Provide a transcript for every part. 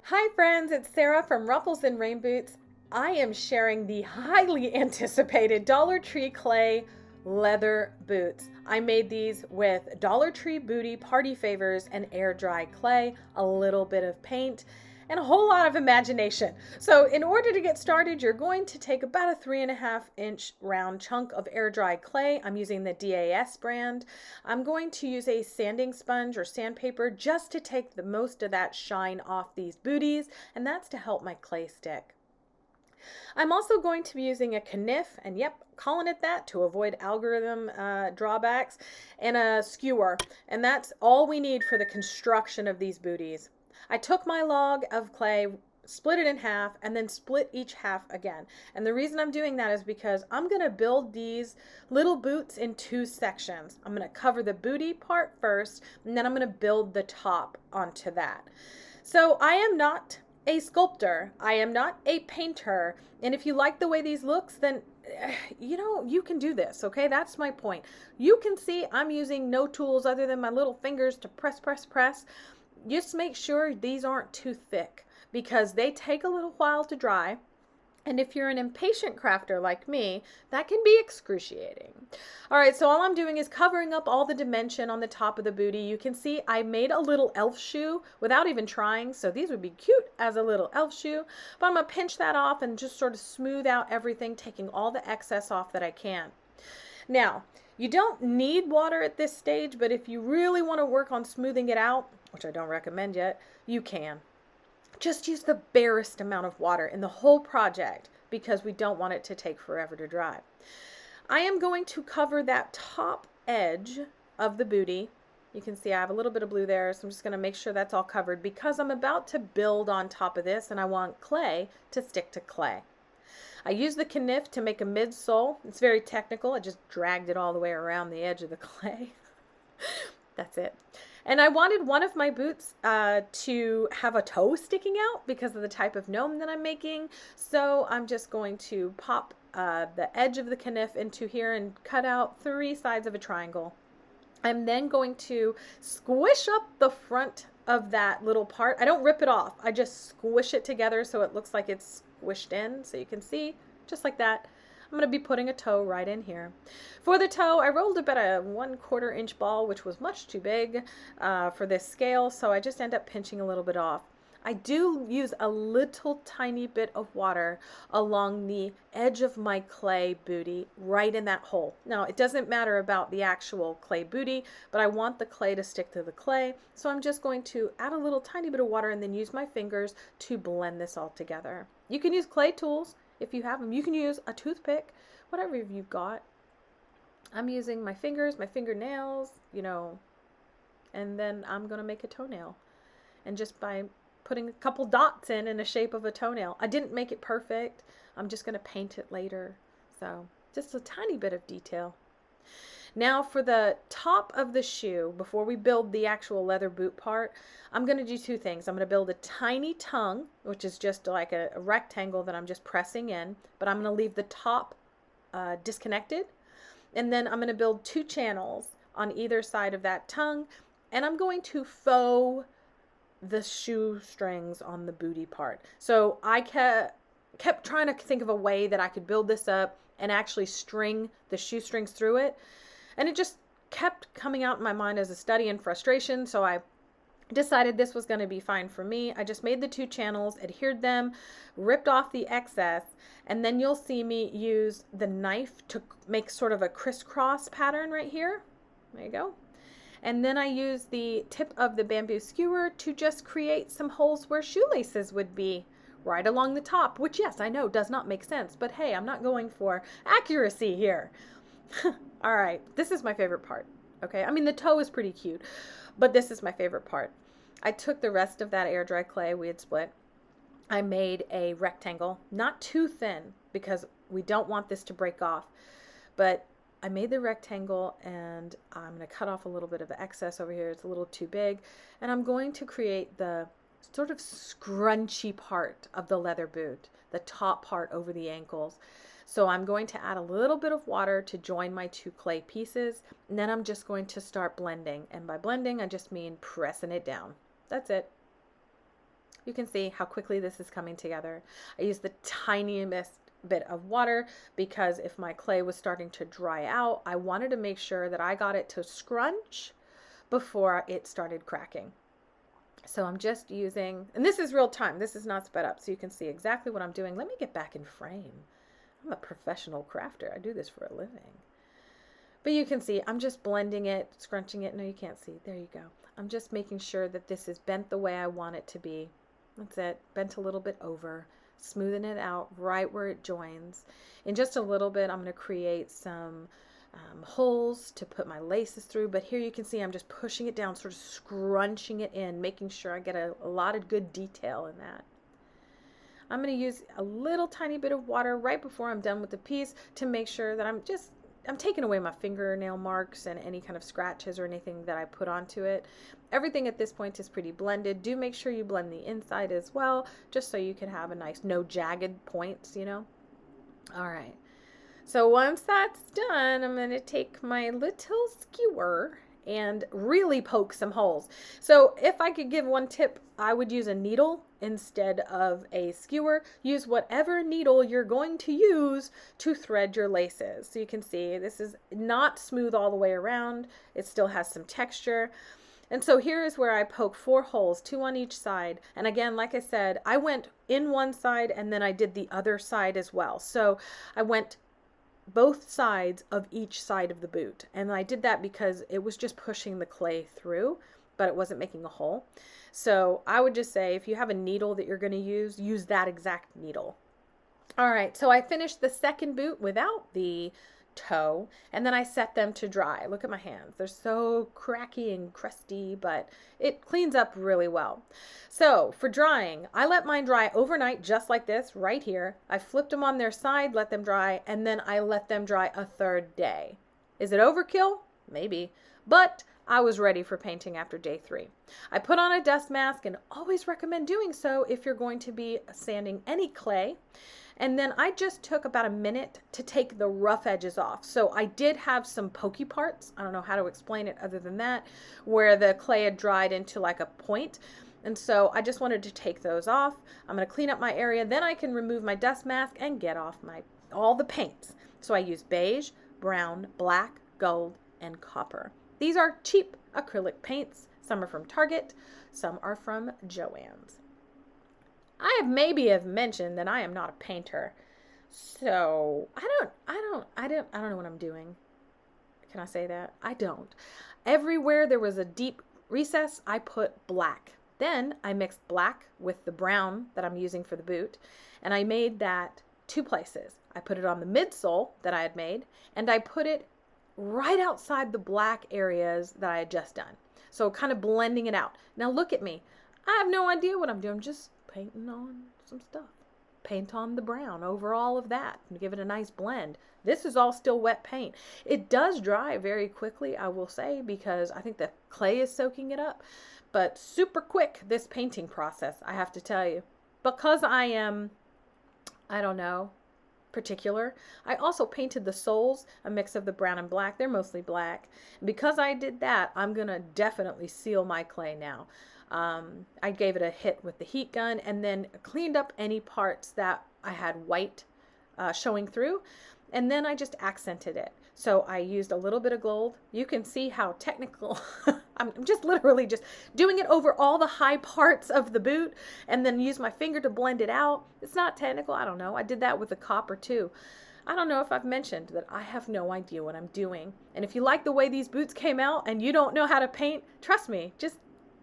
Hi friends, it's Sarah from Ruffles and Rain Boots. I am sharing the highly anticipated Dollar Tree clay leather boots. I made these with Dollar Tree Booty party favors and air dry clay, a little bit of paint, and a whole lot of imagination. So in order to get started, you're going to take about a 3.5-inch round chunk of air dry clay. I'm using the DAS brand. I'm going to use a sanding sponge or sandpaper just to take the most of that shine off these booties, and that's to help my clay stick. I'm also going to be using a kniff, and yep, calling it that to avoid algorithm drawbacks, and a skewer. And that's all we need for the construction of these booties. I took my log of clay, split it in half, and then split each half again. And the reason I'm doing that is because I'm going to build these little boots in two sections. I'm going to cover the booty part first, and then I'm going to build the top onto that. So I am not a sculptor. I am not a painter. And if you like the way these looks, then you can do this, okay? That's my point. You can see I'm using no tools other than my little fingers to press, press, press. Just make sure these aren't too thick because they take a little while to dry. And if you're an impatient crafter like me, that can be excruciating. All right, so all I'm doing is covering up all the dimension on the top of the booty. You can see I made a little elf shoe without even trying, so these would be cute as a little elf shoe. But I'm gonna pinch that off and just sort of smooth out everything, taking all the excess off that I can. Now, you don't need water at this stage, but if you really want to work on smoothing it out, which I don't recommend yet, you can. Just use the barest amount of water in the whole project because we don't want it to take forever to dry. I am going to cover that top edge of the booty. You can see I have a little bit of blue there, so I'm just going to make sure that's all covered because I'm about to build on top of this and I want clay to stick to clay. I used the kniff to make a midsole. It's very technical. I just dragged it all the way around the edge of the clay. That's it. And I wanted one of my boots to have a toe sticking out because of the type of gnome that I'm making. So I'm just going to pop the edge of the kniff into here and cut out 3 sides of a triangle. I'm then going to squish up the front of that little part. I don't rip it off. I just squish it together so it looks like it's squished in. So you can see, just like that. I'm going to be putting a toe right in here. For the toe, I rolled about a 1/4 inch ball, which was much too big for this scale, so I just end up pinching a little bit off. I do use a little tiny bit of water along the edge of my clay booty, right in that hole. Now, it doesn't matter about the actual clay booty, but I want the clay to stick to the clay, so I'm just going to add a little tiny bit of water and then use my fingers to blend this all together. You can use clay tools if you have them. You can use a toothpick, whatever you've got. I'm using my fingers, my fingernails, and then I'm going to make a toenail. And just by putting a couple dots in the shape of a toenail. I didn't make it perfect. I'm just going to paint it later. So just a tiny bit of detail. Now for the top of the shoe, before we build the actual leather boot part, I'm going to do 2 things. I'm going to build a tiny tongue, which is just like a rectangle that I'm just pressing in, but I'm going to leave the top disconnected. And then I'm going to build 2 channels on either side of that tongue, and I'm going to faux the shoestrings on the booty part. So I kept trying to think of a way that I could build this up and actually string the shoestrings through it. And it just kept coming out in my mind as a study in frustration. So I decided this was going to be fine for me. I just made the 2 channels, adhered them, ripped off the excess, and then you'll see me use the knife to make sort of a crisscross pattern right here. There you go. And then I use the tip of the bamboo skewer to just create some holes where shoelaces would be right along the top, which, yes, I know does not make sense, but hey, I'm not going for accuracy here. All right, this is my favorite part, okay? I mean, the toe is pretty cute, but this is my favorite part. I took the rest of that air dry clay we had split. I made a rectangle, not too thin because we don't want this to break off, but I made the rectangle and I'm going to cut off a little bit of the excess over here. It's a little too big. And I'm going to create the sort of scrunchy part of the leather boot, the top part over the ankles. So I'm going to add a little bit of water to join my 2 clay pieces. And then I'm just going to start blending. And by blending, I just mean pressing it down. That's it. You can see how quickly this is coming together. I used the tiniest bit of water because if my clay was starting to dry out, I wanted to make sure that I got it to scrunch before it started cracking. So I'm just using, and this is real time, this is not sped up, so you can see exactly what I'm doing. Let me get back in frame. I'm a professional crafter. I do this for a living. But you can see I'm just blending it, scrunching it. No, you can't see. There you go. I'm just making sure that this is bent the way I want it to be. That's it. Bent a little bit over, smoothing it out right where it joins. In just a little bit, I'm going to create some holes to put my laces through. But here you can see I'm just pushing it down, sort of scrunching it in, making sure I get a lot of good detail in that. I'm going to use a little tiny bit of water right before I'm done with the piece to make sure that I'm taking away my fingernail marks and any kind of scratches or anything that I put onto it. Everything at this point is pretty blended. Do make sure you blend the inside as well, just so you can have a nice, no jagged points, you know. All right. So once that's done, I'm going to take my little skewer and really poke some holes. So if I could give one tip, I would use a needle instead of a skewer. Use whatever needle you're going to use to thread your laces. So you can see this is not smooth all the way around. It still has some texture. And so here is where I poke 4 holes, 2 on each side. And again, like I said, I went in one side and then I did the other side as well. So I went both sides of each side of the boot. And I did that because it was just pushing the clay through, but it wasn't making a hole. So I would just say if you have a needle that you're going to use that exact needle. All right, so I finished the second boot without the toe, and then I set them to dry. Look at my hands. They're so cracky and crusty, but it cleans up really well. So for drying, I let mine dry overnight just like this right here. I flipped them on their side, let them dry, and then I let them dry a third day. Is it overkill? Maybe, but I was ready for painting after day 3. I put on a dust mask and always recommend doing so if you're going to be sanding any clay. And then I just took about a minute to take the rough edges off. So I did have some pokey parts. I don't know how to explain it other than that, where the clay had dried into like a point. And so I just wanted to take those off. I'm going to clean up my area. Then I can remove my dust mask and get off all the paints. So I use beige, brown, black, gold, and copper. These are cheap acrylic paints. Some are from Target. Some are from Joann's. I maybe have mentioned that I am not a painter, so I don't know what I'm doing. Can I say that? I don't. Everywhere there was a deep recess, I put black. Then I mixed black with the brown that I'm using for the boot, and I made that 2 places. I put it on the midsole that I had made, and I put it right outside the black areas that I had just done. So kind of blending it out. Now look at me. I have no idea what I'm doing. I'm just painting on some stuff. Paint on the brown over all of that and give it a nice blend. This is all still wet paint. It does dry very quickly, I will say, because I think the clay is soaking it up. But super quick, this painting process, I have to tell you. Because I am, I don't know, particular, I also painted the soles, a mix of the brown and black. They're mostly black. And because I did that, I'm going to definitely seal my clay now. I gave it a hit with the heat gun and then cleaned up any parts that I had white showing through, and then I just accented it. So I used a little bit of gold. You can see how technical I'm just literally just doing it over all the high parts of the boot and then use my finger to blend it out. It's not technical. I don't know. I did that with the copper too. I don't know if I've mentioned that I have no idea what I'm doing. And if you like the way these boots came out and you don't know how to paint, trust me, just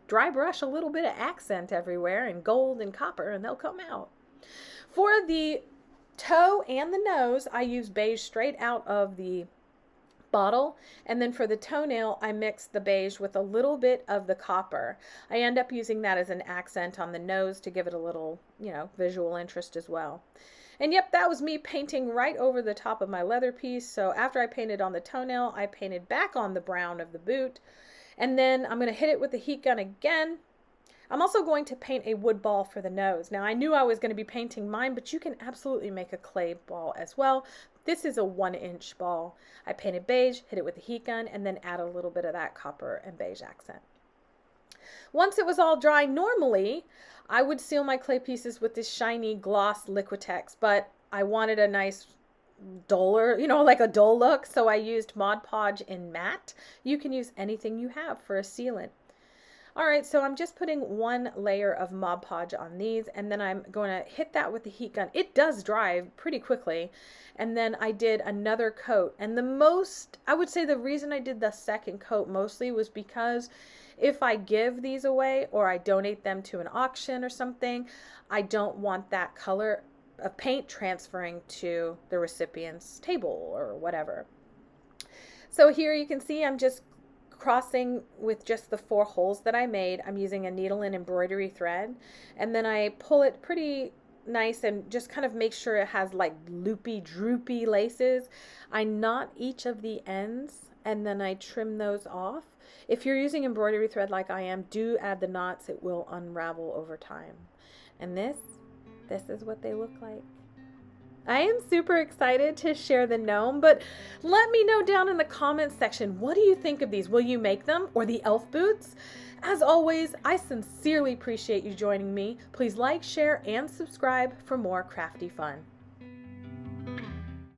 dry brush a little bit of accent everywhere in gold and copper and they'll come out. For the toe and the nose, I use beige straight out of the bottle, and then for the toenail I mix the beige with a little bit of the copper. I end up using that as an accent on the nose to give it a little, visual interest as well. And yep, that was me painting right over the top of my leather piece. So after I painted on the toenail, I painted back on the brown of the boot. And then I'm going to hit it with the heat gun again. I'm also going to paint a wood ball for the nose. Now I knew I was going to be painting mine, but you can absolutely make a clay ball as well. This is a 1-inch ball. I painted beige, hit it with the heat gun, and then add a little bit of that copper and beige accent. Once it was all dry, normally I would seal my clay pieces with this shiny gloss Liquitex, but I wanted a nice duller, like a dull look, so I used Mod Podge in matte. You can use anything you have for a sealant. All right, so I'm just putting one layer of Mod Podge on these, and then I'm going to hit that with the heat gun. It does dry pretty quickly. And then I did another coat. And I would say the reason I did the second coat mostly was because if I give these away or I donate them to an auction or something, I don't want that color of paint transferring to the recipient's table or whatever. So here you can see I'm just crossing with just the 4 holes that I made. I'm using a needle and embroidery thread, and then I pull it pretty nice and just kind of make sure it has like loopy droopy laces. I knot each of the ends and then I trim those off. If you're using embroidery thread like I am, do add the knots. It will unravel over time. And this is what they look like. I am super excited to share the gnome, but let me know down in the comments section, what do you think of these? Will you make them or the elf boots? As always, I sincerely appreciate you joining me. Please like, share, and subscribe for more crafty fun.